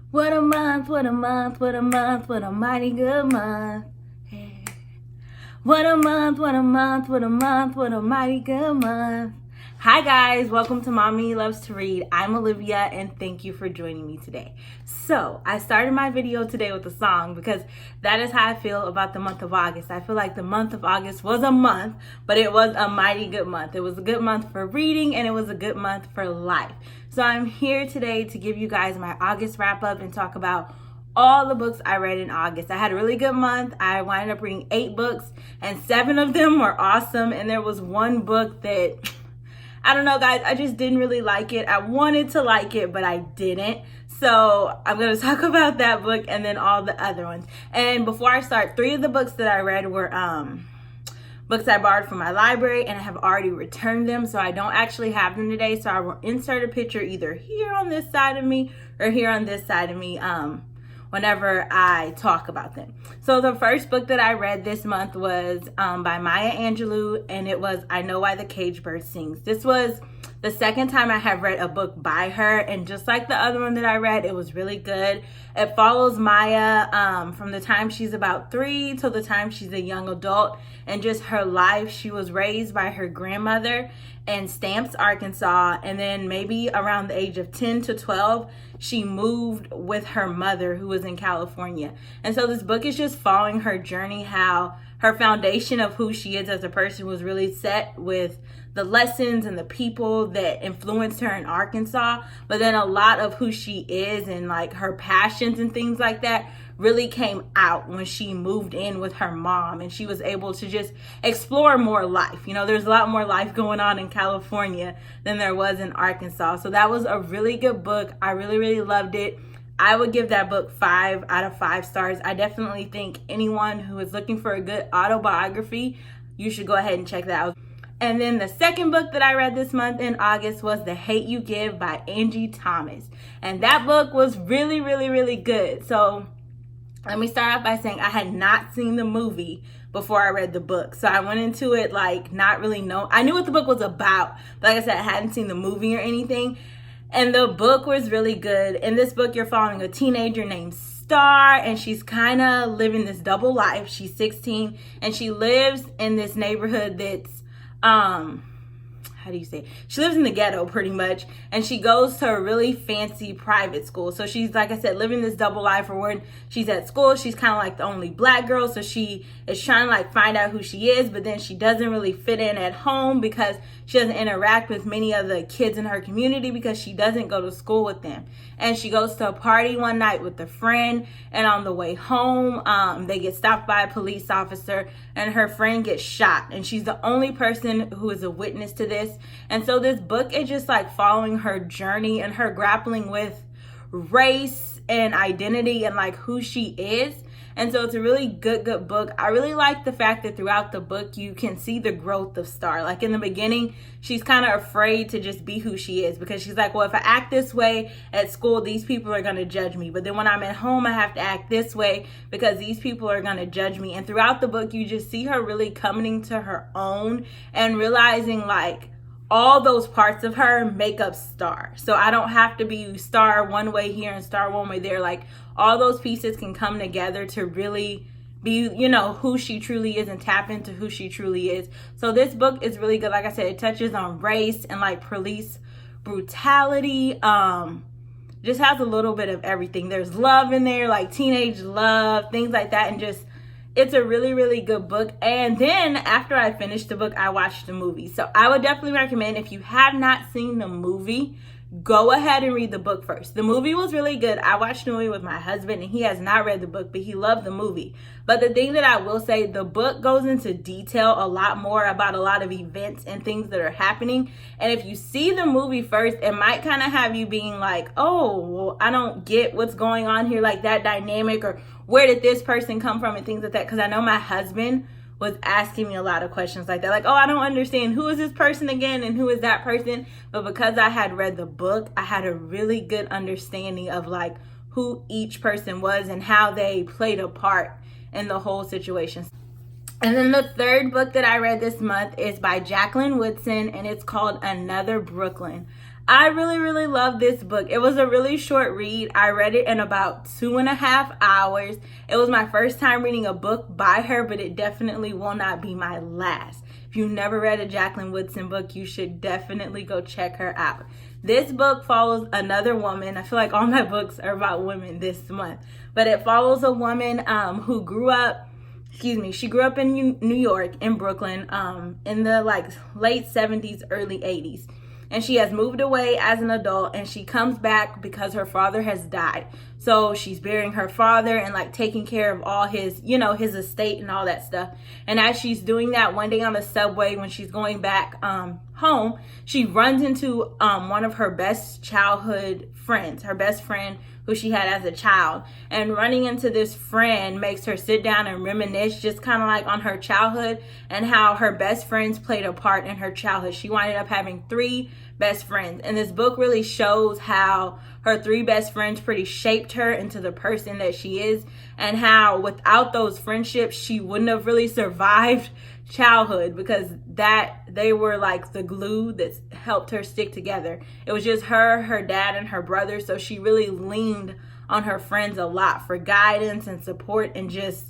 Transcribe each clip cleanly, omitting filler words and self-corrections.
What a month, what a month, what a month, what a mighty good month. Hey. What a month, what a month, what a month, what a mighty good month. Hi guys, welcome to Mommy Loves to Read. I'm Olivia and thank you for joining me today. So I started my video today with a song because that is how I feel about the month of August. I feel like the month of August was a month, but it was a mighty good month. It was a good month for reading and it was a good month for life. So I'm here today to give you guys my August wrap up and talk about all the books I read in August. I had a really good month. I wound up reading 8 books and 7 of them were awesome. And there was one book that, I don't know guys, I just didn't really like it. I wanted to like it, but I didn't. So I'm going to talk about that book and then all the other ones. And before I start, 3 of the books that I read were books I borrowed from my library and I have already returned them. So I don't actually have them today. So I will insert a picture either here on this side of me or here on this side of me whenever I talk about them. So the first book that I read this month was by Maya Angelou, and it was I Know Why the Caged Bird Sings. This was the second time I have read a book by her, and just like the other one that I read, it was really good. It follows Maya from the time she's about 3 till the time she's a young adult, and just her life. She was raised by her grandmother in Stamps, Arkansas, and then maybe around the age of 10 to 12, she moved with her mother who was in California. And so this book is just following her journey, how her foundation of who she is as a person was really set with the lessons and the people that influenced her in Arkansas, but then a lot of who she is and like her passions and things like that really came out when she moved in with her mom and she was able to just explore more life. You know, there's a lot more life going on in California than there was in Arkansas. So that was a really good book. I really loved it. I would give that book 5 out of 5 stars. I definitely think anyone who is looking for a good autobiography, you should go ahead and check that out. And then the second book that I read this month in August was The Hate You Give by Angie Thomas. And that book was really good. So let me start off by saying I had not seen the movie before I read the book. So I went into it like not really know. I knew what the book was about, but like I said, I hadn't seen the movie or anything. And the book was really good. In this book, you're following a teenager named Star, and she's kind of living this double life. She's 16 and she lives in this neighborhood that's how do you say it? She lives in the ghetto pretty much, and she goes to a really fancy private school. So she's, like I said, living this double life where when she's at school, she's kind of like the only black girl. So she is trying to like find out who she is, but then she doesn't really fit in at home because she doesn't interact with many of the kids in her community because she doesn't go to school with them. And she goes to a party one night with a friend, and on the way home, they get stopped by a police officer and her friend gets shot. And she's the only person who is a witness to this. And so this book is just like following her journey and her grappling with race and identity and like who she is. And so it's a really good book. I really like the fact that throughout the book, you can see the growth of Star. Like in the beginning, she's kind of afraid to just be who she is because she's like, well, if I act this way at school, these people are going to judge me. But then when I'm at home, I have to act this way because these people are going to judge me. And throughout the book, you just see her really coming to her own and realizing like, all those parts of her make up Star. So I don't have to be Star one way here and Star one way there. Like all those pieces can come together to really be, you know, who she truly is and tap into who she truly is. So this book is really good. Like I said, it touches on race and like police brutality. Just has a little bit of everything. There's love in there, like teenage love, things like that. And just, it's a really good book. And then after I finished the book, I watched the movie. So I would definitely recommend, if you have not seen the movie, go ahead and read the book first. The movie was really good. I watched the movie with my husband and he has not read the book, but he loved the movie. But the thing that I will say, the book goes into detail a lot more about a lot of events and things that are happening. And if you see the movie first, it might kind of have you being like, oh, well, I don't get what's going on here, like that dynamic, or where did this person come from and things like that. Because I know my husband was asking me a lot of questions like that. Like, oh, I don't understand. Who is this person again? And who is that person? But because I had read the book, I had a really good understanding of like who each person was and how they played a part in the whole situation. And then the third book that I read this month is by Jacqueline Woodson, and it's called Another Brooklyn. I really, really love this book. It was a really short read. I read it in about 2.5 hours. It was my first time reading a book by her, but it definitely will not be my last. If you've never read a Jacqueline Woodson book, you should definitely go check her out. This book follows another woman. I feel like all my books are about women this month, but it follows a woman who grew up, she grew up in New York, in Brooklyn, in the late 70s, early 80s. And she has moved away as an adult, and she comes back because her father has died. So she's burying her father and taking care of all his, his estate and all that stuff. And as she's doing that, one day on the subway, when she's going back home, she runs into one of her best childhood friends, her best friend who she had as a child. And running into this friend makes her sit down and reminisce just kind of on her childhood and how her best friends played a part in her childhood. She winded up having 3 best friends. And this book really shows how her 3 best friends pretty shaped her into the person that she is, and how without those friendships, she wouldn't have really survived childhood, because they were the glue that helped her stick together. It was just her dad, and her brother. So she really leaned on her friends a lot for guidance and support and just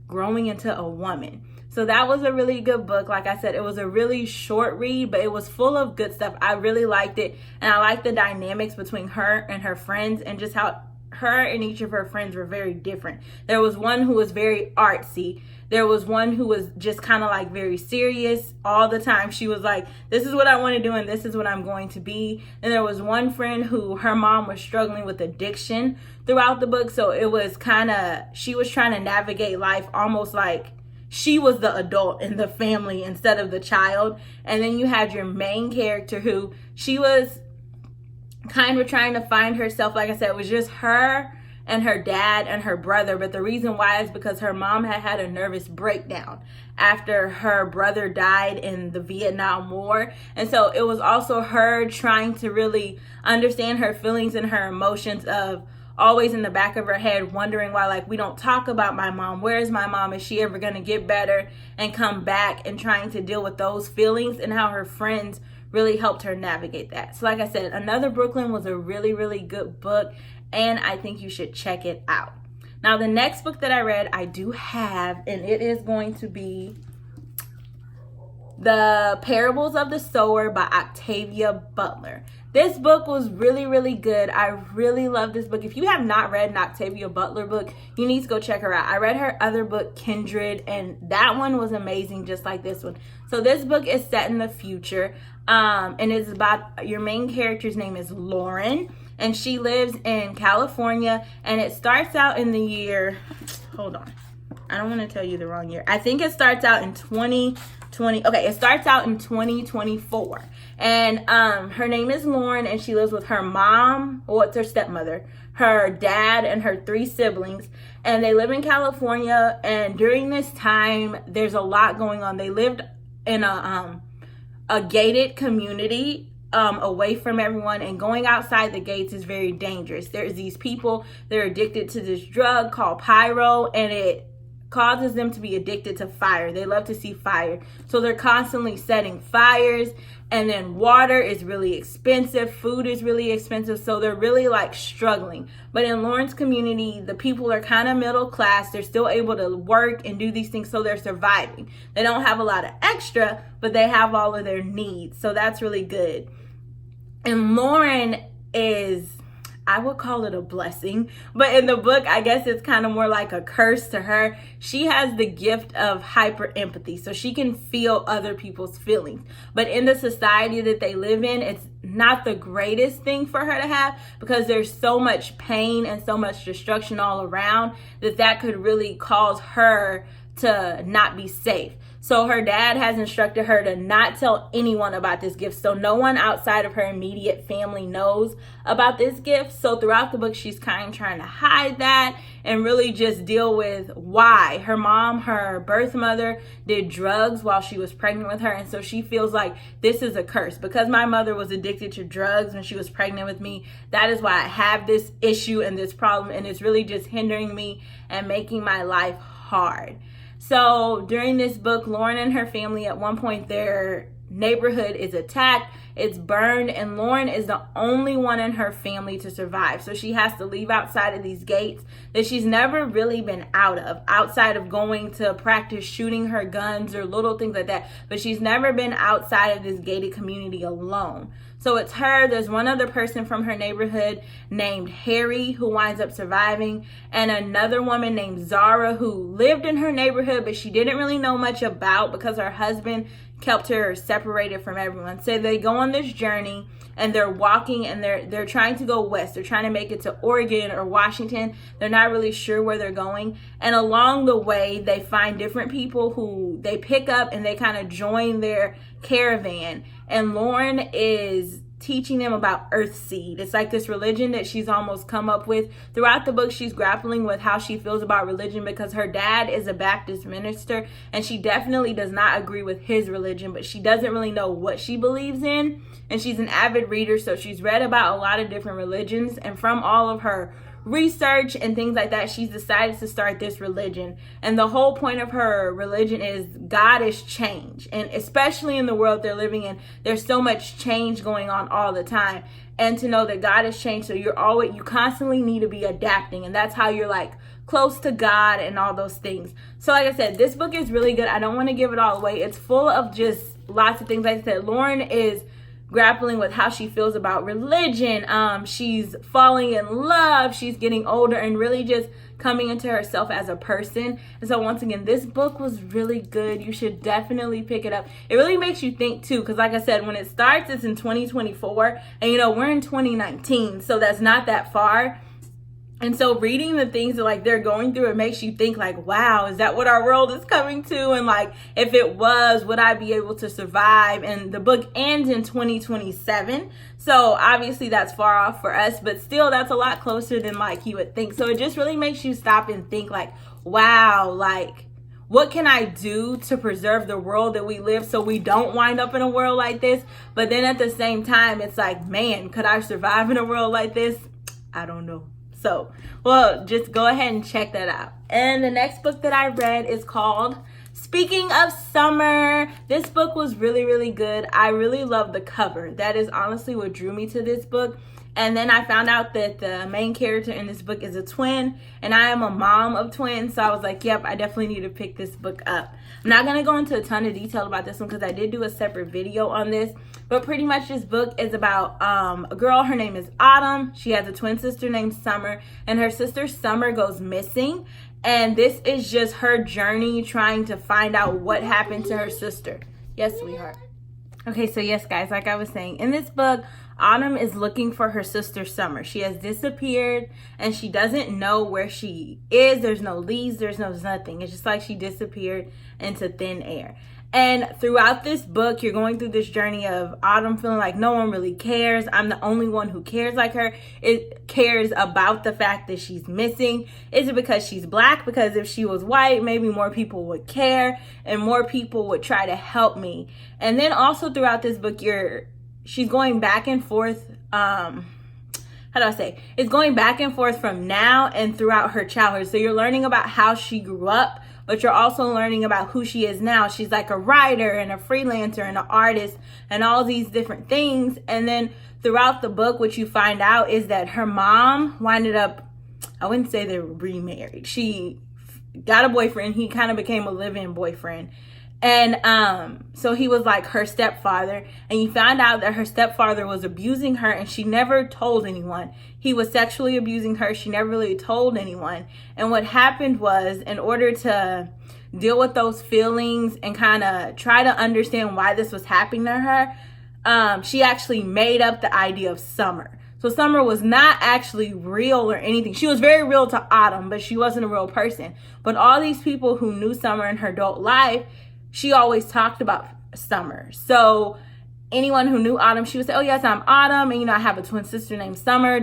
growing into a woman. So that was a really good book. Like I said, it was a really short read, but it was full of good stuff. I really liked it. And I liked the dynamics between her and her friends, and just how her and each of her friends were very different. There was one who was very artsy. There was one who was just kind of very serious all the time. She was like, this is what I want to do and this is what I'm going to be. And there was one friend who her mom was struggling with addiction throughout the book. So it was she was trying to navigate life almost like she was the adult in the family instead of the child. And then you had your main character who she was kind of trying to find herself. Like I said, it was just her and her dad and her brother. But the reason why is because her mom had a nervous breakdown after her brother died in the Vietnam War. And so it was also her trying to really understand her feelings and her emotions, of always in the back of her head wondering why we don't talk about my mom. Where is my mom? Is she ever going to get better and come back? And trying to deal with those feelings, and how her friends really helped her navigate that. So like I said, Another Brooklyn was a really, really good book, and I think you should check it out. Now, the next book that I read, I do have, and it is going to be The Parables of the Sower by Octavia Butler. This book was really, really good. I really love this book. If you have not read an Octavia Butler book, you need to go check her out. I read her other book, Kindred, and that one was amazing, just like this one. So this book is set in the future, and it's about, your main character's name is Lauren, and she lives in California, and it starts out in the year, hold on, I don't want to tell you the wrong year. I think it starts out in 2020. Okay, it starts out in 2024. And her name is Lauren, and she lives with her mom, or it's her stepmother, her dad, and her 3 siblings. And they live in California. And during this time, there's a lot going on. They lived in a gated community, away from everyone, and going outside the gates is very dangerous. There's these people, they're addicted to this drug called pyro, and it causes them to be addicted to fire. They love to see fire. So they're constantly setting fires, and then water is really expensive. Food is really expensive. So they're really struggling. But in Lauren's community, the people are kind of middle class. They're still able to work and do these things. So they're surviving. They don't have a lot of extra, but they have all of their needs. So that's really good. And Lauren is, I would call it a blessing, but in the book, I guess it's kind of more like a curse to her. She has the gift of hyper empathy, so she can feel other people's feelings. But in the society that they live in, it's not the greatest thing for her to have, because there's so much pain and so much destruction all around that could really cause her to not be safe. So her dad has instructed her to not tell anyone about this gift. So no one outside of her immediate family knows about this gift. So throughout the book, she's kind of trying to hide that and really just deal with why. Her mom, her birth mother, did drugs while she was pregnant with her. And so she feels like this is a curse. Because my mother was addicted to drugs when she was pregnant with me, that is why I have this issue and this problem. And it's really just hindering me and making my life hard. So during this book, Lauren and her family, at one point, their neighborhood is attacked it's burned, and Lauren is the only one in her family to survive. So she has to leave outside of these gates that she's never really been outside of going to practice shooting her guns or little things like that. But she's never been outside of this gated community alone. So it's her, there's one other person from her neighborhood named Harry who winds up surviving, and another woman named Zara who lived in her neighborhood but she didn't really know much about because her husband kept her separated from everyone. So they go on this journey and they're walking and they're trying to go west. They're trying to make it to Oregon or Washington. They're not really sure where they're going. And along the way, they find different people who they pick up and they kind of join their caravan. And Lauren is teaching them about Earthseed. It's like this religion that she's almost come up with. Throughout the book, she's grappling with how she feels about religion because her dad is a Baptist minister and she definitely does not agree with his religion, but she doesn't really know what she believes in. And she's an avid reader, so she's read about a lot of different religions, and from all of her research and things like that, she's decided to start this religion. And the whole point of her religion is God is change, and especially in the world they're living in, there's so much change going on all the time. And to know that God has changed, so you constantly need to be adapting, and that's how you're like close to God and all those things. So like I said, this book is really good. I don't want to give it all away. It's full of just lots of things. Like I said, Lauren is grappling with how she feels about religion. She's falling in love. She's getting older and really just coming into herself as a person. And so once again, this book was really good. You should definitely pick it up. It really makes you think too, because like I said, when it starts, it's in 2024, and we're in 2019, so that's not that far. And so reading the things that like they're going through, it makes you think like, wow, is that what our world is coming to? And like, if it was, would I be able to survive? And the book ends in 2027. So obviously that's far off for us, but still that's a lot closer than like you would think. So it just really makes you stop and think like, wow, like what can I do to preserve the world that we live so we don't wind up in a world like this? But then at the same time, it's like, man, could I survive in a world like this? I don't know. So, well, just go ahead and check that out. And the next book that I read is called Speaking of Summer. This book was really, really good. I really love the cover. That is honestly what drew me to this book. And then I found out that the main character in this book is a twin, and I am a mom of twins, so I was like, yep, I definitely need to pick this book up. I'm not going to go into a ton of detail about this one because I did do a separate video on this, but pretty much this book is about a girl. Her name is Autumn. She has a twin sister named Summer, and her sister Summer goes missing, and this is just her journey trying to find out what happened to her sister. Yes, sweetheart. Okay, so yes, guys, like I was saying, in this book, Autumn is looking for her sister Summer. She has disappeared and she doesn't know where she is. There's no leads, there's no nothing. It's just like she disappeared into thin air. And throughout this book, you're going through this journey of Autumn feeling like no one really cares. I'm the only one who cares like her. It cares about the fact that she's missing. Is it because she's black? Because if she was white, maybe more people would care and more people would try to help me. And then also throughout this book, she's going back and forth. It's going back and forth from now and throughout her childhood. So you're learning about how she grew up, but you're also learning about who she is now. She's like a writer and a freelancer and an artist and all these different things. And then throughout the book, what you find out is that her mom winded up, I wouldn't say they were remarried. She got a boyfriend. He kind of became a live-in boyfriend. And so he was like her stepfather, and you found out that her stepfather was abusing her and she never told anyone. He was sexually abusing her. She never really told anyone. And what happened was, in order to deal with those feelings and kind of try to understand why this was happening to her, she actually made up the idea of Summer. So Summer was not actually real or anything. She was very real to Autumn, but she wasn't a real person. But all these people who knew Summer in her adult life, she always talked about Summer. So anyone who knew Autumn, she would say, oh yes, I'm Autumn. And I have a twin sister named Summer.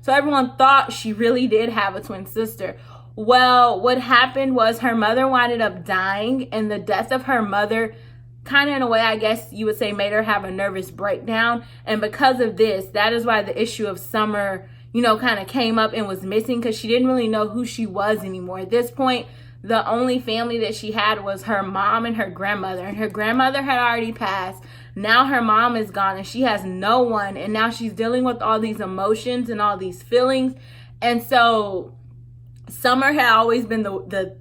So everyone thought she really did have a twin sister. Well, what happened was her mother winded up dying, and the death of her mother kind of, in a way, I guess you would say, made her have a nervous breakdown. And because of this, that is why the issue of Summer, kind of came up and was missing, because she didn't really know who she was anymore. At this point, the only family that she had was her mom and her grandmother. And her grandmother had already passed. now her mom is gone and she has no one, and now she's dealing with all these emotions and all these feelings. And so Summer had always been the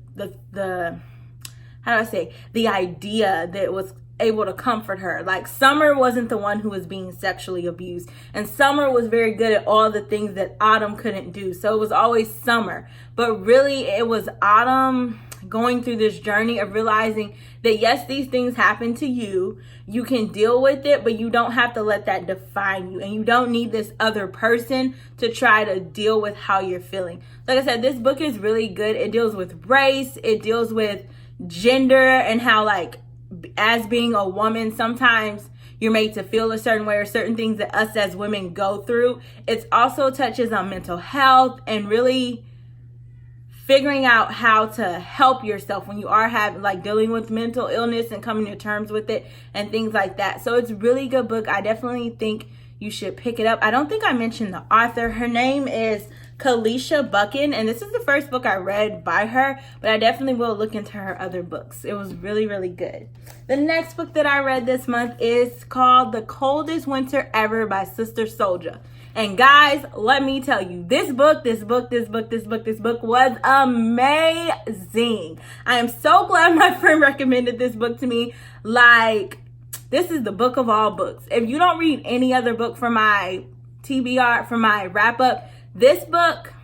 how do I say, the idea that was able to comfort her. Like, Summer wasn't the one who was being sexually abused, and Summer was very good at all the things that Autumn couldn't do. So it was always Summer, but really it was Autumn going through this journey of realizing that yes, these things happen to you, you can deal with it, but you don't have to let that define you, and you don't need this other person to try to deal with how you're feeling. Like I said, this book is really good. It deals with race, it deals with gender, and how, like, as being a woman, sometimes you're made to feel a certain way, or certain things that us as women go through. It also touches on mental health and really figuring out how to help yourself when you are dealing with mental illness and coming to terms with it and things like that. So it's a really good book. I definitely think you should pick it up. I don't think I mentioned the author. Her name is Kalisha Buchan, and this is the first book I read by her, but I definitely will look into her other books. It was really, really good. The next book that I read this month is called The Coldest Winter Ever by Sister Souljah. And guys, let me tell you, this book was amazing. I am so glad my friend recommended this book to me. Like, this is the book of all books. If you don't read any other book for my TBR, for my wrap up, this book,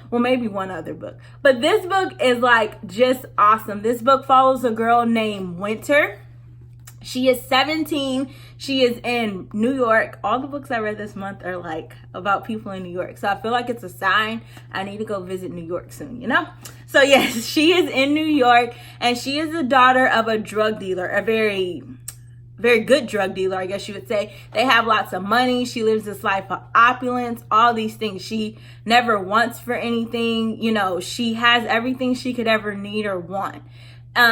well, maybe one other book, but this book is like just awesome. This book follows a girl named Winter. She is 17. She is in New York. All the books I read this month are like about people in New York. So I feel like it's a sign I need to go visit New York soon, you know? So yes, she is in New York, and she is the daughter of a drug dealer, a very good drug dealer, I guess you would say. They have lots of money. She lives this life of opulence, all these things. She never wants for anything. You know, she has everything she could ever need or want.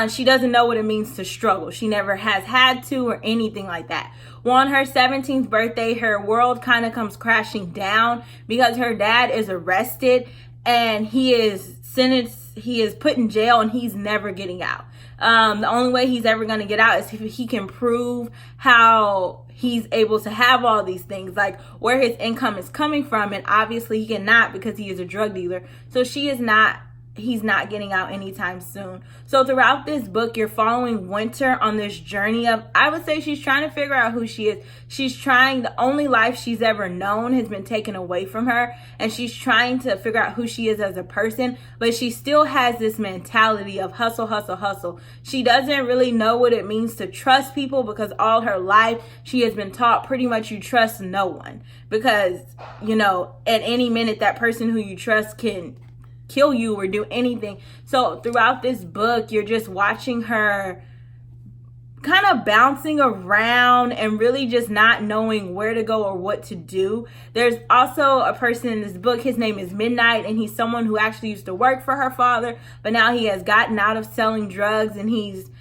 She doesn't know what it means to struggle. She never has had to or anything like that. Well, on her 17th birthday, her world kind of comes crashing down because her dad is arrested and he is sentenced, he is put in jail, and he's never getting out. The only way he's ever going to get out is if he can prove how he's able to have all these things, like where his income is coming from. And obviously he cannot, because he is a drug dealer. So he's not getting out anytime soon. So throughout this book, you're following Winter on this journey of, I would say, she's trying to figure out who she is. She's trying, the only life she's ever known has been taken away from her, and she's trying to figure out who she is as a person, but she still has this mentality of hustle, hustle, hustle. She doesn't really know what it means to trust people, because all her life she has been taught pretty much you trust no one, because, you know, at any minute that person who you trust can kill you or do anything. So throughout this book, you're just watching her kind of bouncing around and really just not knowing where to go or what to do. There's also a person in this book, his name is Midnight, and he's someone who actually used to work for her father, but now he has gotten out of selling drugs and he's,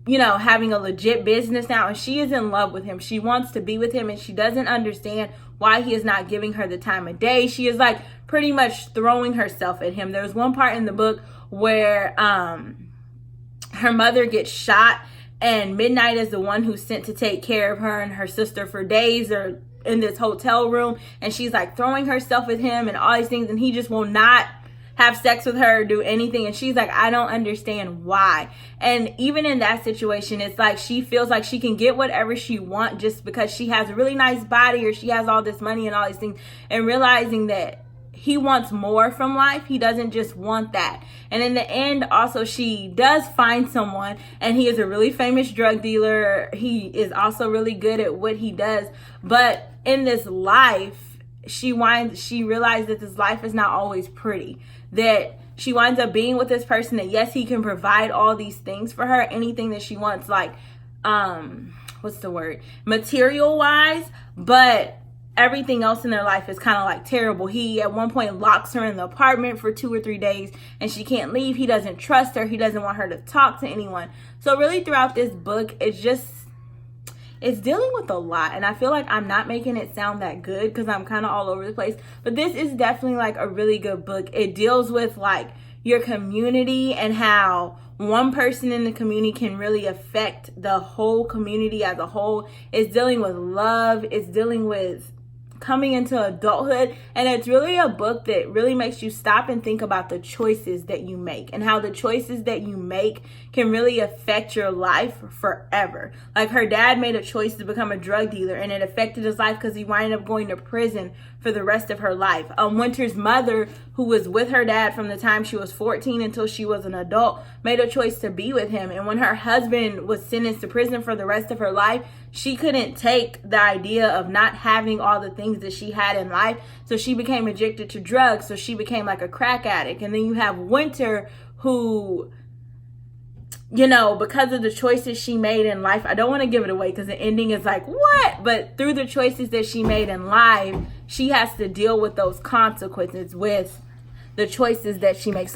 you know, having a legit business now, and she is in love with him. She wants to be with him, and she doesn't understand why he is not giving her the time of day. She is like pretty much throwing herself at him. There's one part in the book where her mother gets shot, and Midnight is the one who's sent to take care of her and her sister for days, or in this hotel room, and she's like throwing herself at him and all these things, and he just will not have sex with her or do anything. And she's like, I don't understand why. And even in that situation, it's like she feels like she can get whatever she wants just because she has a really nice body or she has all this money and all these things, and realizing that he wants more from life. He doesn't just want that. And in the end, also, she does find someone, and he is a really famous drug dealer. He is also really good at what he does. But in this life, she realized that this life is not always pretty, that she winds up being with this person that, yes, he can provide all these things for her, anything that she wants, like material wise, but everything else in their life is kind of like terrible. He at one point locks her in the apartment for 2 or 3 days and she can't leave. He doesn't trust her. He doesn't want her to talk to anyone. So really throughout this book, it's dealing with a lot, and I feel like I'm not making it sound that good because I'm kind of all over the place, but this is definitely like a really good book. It deals with like your community and how one person in the community can really affect the whole community as a whole. It's dealing with love. It's dealing with coming into adulthood, and it's really a book that really makes you stop and think about the choices that you make and how the choices that you make can really affect your life forever. Like, her dad made a choice to become a drug dealer, and it affected his life because he wound up going to prison for the rest of her life. Winter's mother, who was with her dad from the time she was 14 until she was an adult, made a choice to be with him. And when her husband was sentenced to prison for the rest of her life, she couldn't take the idea of not having all the things that she had in life. So she became addicted to drugs. So she became like a crack addict. And then you have Winter, who, you know, because of the choices she made in life, I don't want to give it away because the ending is like, what? But through the choices that she made in life, she has to deal with those consequences with the choices that she makes.